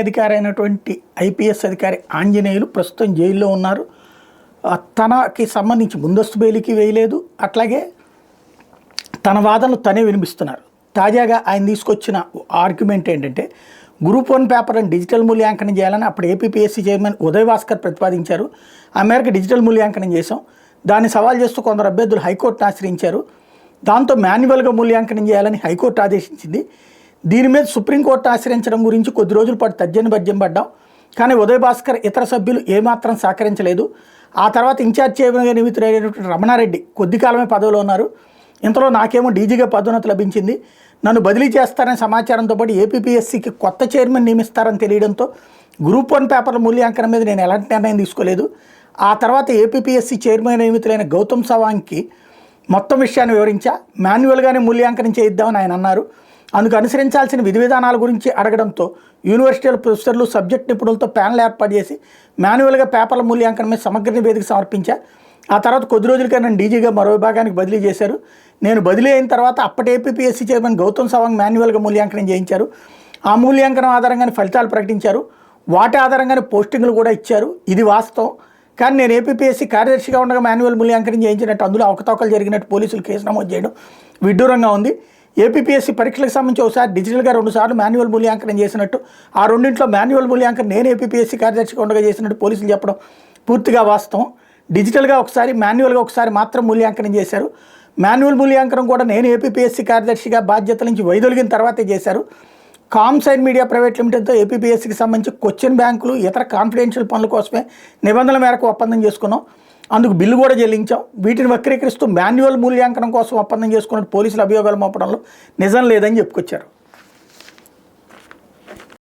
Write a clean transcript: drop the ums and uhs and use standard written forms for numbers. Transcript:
అధికారి అయినటువంటి ఐపీఎస్ అధికారి ఆంజనేయులు ప్రస్తుతం జైల్లో ఉన్నారు. తనకి సంబంధించి ముందస్తు బెయిల్కి వేయలేదు, అట్లాగే తన వాదనలు తనే వినిపిస్తున్నారు. తాజాగా ఆయన తీసుకొచ్చిన ఆర్గ్యుమెంట్ ఏంటంటే, గ్రూప్ 1 పేపర్ని డిజిటల్ మూల్యాంకనం చేయాలని అప్పుడు ఏపీపీఎస్సీ చైర్మన్ ఉదయ్ భాస్కర్ ప్రతిపాదించారు. ఆ మేరకు డిజిటల్ మూల్యాంకనం చేశాం. దాన్ని సవాల్ చేస్తూ కొందరు అభ్యర్థులు హైకోర్టును ఆశ్రయించారు. దాంతో మాన్యువల్గా మూల్యాంకనం చేయాలని హైకోర్టు ఆదేశించింది. దీని మీద సుప్రీంకోర్టు ఆశ్రయించడం గురించి కొద్ది రోజుల పాటు తర్జన భర్జన పడ్డాం. కానీ ఉదయ్ భాస్కర్ ఇతర సభ్యులు ఏమాత్రం సహకరించలేదు. ఆ తర్వాత ఇన్ఛార్జ్ చైర్మన్గా నియమితులైనటువంటి రమణారెడ్డి కొద్ది కాలమే పదవిలో ఉన్నారు. ఇంతలో నాకేమో డీజీగా పదోన్నతి లభించింది. నన్ను బదిలీ చేస్తారనే సమాచారంతో పాటు ఏపీపీఎస్సీకి కొత్త చైర్మన్ నియమిస్తారని తెలియడంతో గ్రూప్ 1 పేపర్ల మూల్యాంకనం మీద నేను ఎలాంటి నిర్ణయం తీసుకోలేదు. ఆ తర్వాత ఏపీపీఎస్సీ చైర్మన్ నియమితులైన గౌతమ్ సవాంగ్కి మొత్తం విషయాన్ని వివరించా. మాన్యువల్గానే మూల్యాంకనం చేయిద్దామని ఆయన అన్నారు. అందుకు అనుసరించాల్సిన విధి విధానాల గురించి అడగడంతో యూనివర్సిటీల ప్రొఫెసర్లు, సబ్జెక్ట్ నిపుణులతో ప్యానల్ ఏర్పాటు చేసి మాన్యువల్గా పేపర్ల మూల్యాంకనం మీద సమగ్ర నివేదిక సమర్పించా. ఆ తర్వాత కొద్ది రోజులకే నన్ను డీజీగా మరో విభాగానికి బదిలీ చేశారు. నేను బదిలీ అయిన తర్వాత అప్పటి ఏపీపీఎస్సీ చైర్మన్ గౌతమ్ సవాంగ్ మాన్యువల్గా మూల్యాంకనం చేయించారు. ఆ మూల్యాంకనం ఆధారంగానే ఫలితాలు ప్రకటించారు. వాటి ఆధారంగానే పోస్టింగ్లు కూడా ఇచ్చారు. ఇది వాస్తవం. కానీ నేను ఏపీపీఎస్సీ కార్యదర్శిగా ఉండగా మాన్యువల్ మూల్యాంకనం చేయించినట్టు, అందులో అవకతవకలు జరిగినట్టు పోలీసులు కేసు నమోదు చేయడం విడ్డూరంగా ఉంది. ఏపీపీఎస్సీ పరీక్షలకు సంబంధించి ఒకసారి డిజిటల్గా 2 సార్లు మాన్యువల్ మూల్యాంకనం చేసినట్టు, ఆ రెండింటిలో మాన్యువల్ మూల్యాంకనం నేను ఏపీపీఎస్సీ కార్యదర్శిగా ఉండగా చేసినట్టు పోలీసులు చెప్పడం పూర్తిగా వాస్తవం. డిజిటల్గా ఒకసారి, మాన్యువల్గా ఒకసారి మాత్రం మూల్యాంకనం చేశారు. మాన్యువల్ మూల్యాంకనం కూడా నేను ఏపీపీఎస్సీ కార్యదర్శిగా బాధ్యతల నుంచి వైదొలిగిన తర్వాతే చేశారు. కామ్సైన్ మీడియా ప్రైవేట్ లిమిటెడ్తో ఏపీపీఎస్సీకి సంబంధించి క్వశ్చన్ బ్యాంకులు, ఇతర కాన్ఫిడెన్షియల్ పనుల కోసమే నిబంధనల మేరకు ఒప్పందం చేసుకున్నాం. అందుకు బిల్లు కూడా చెల్లించాం. వీటిని వక్రీకరిస్తూ మాన్యువల్ మూల్యాంకనం కోసం ఒప్పందం చేసుకున్నట్టు పోలీసులు అభియోగాలు మోపడంలో నిజం లేదని చెప్పుకొచ్చారు.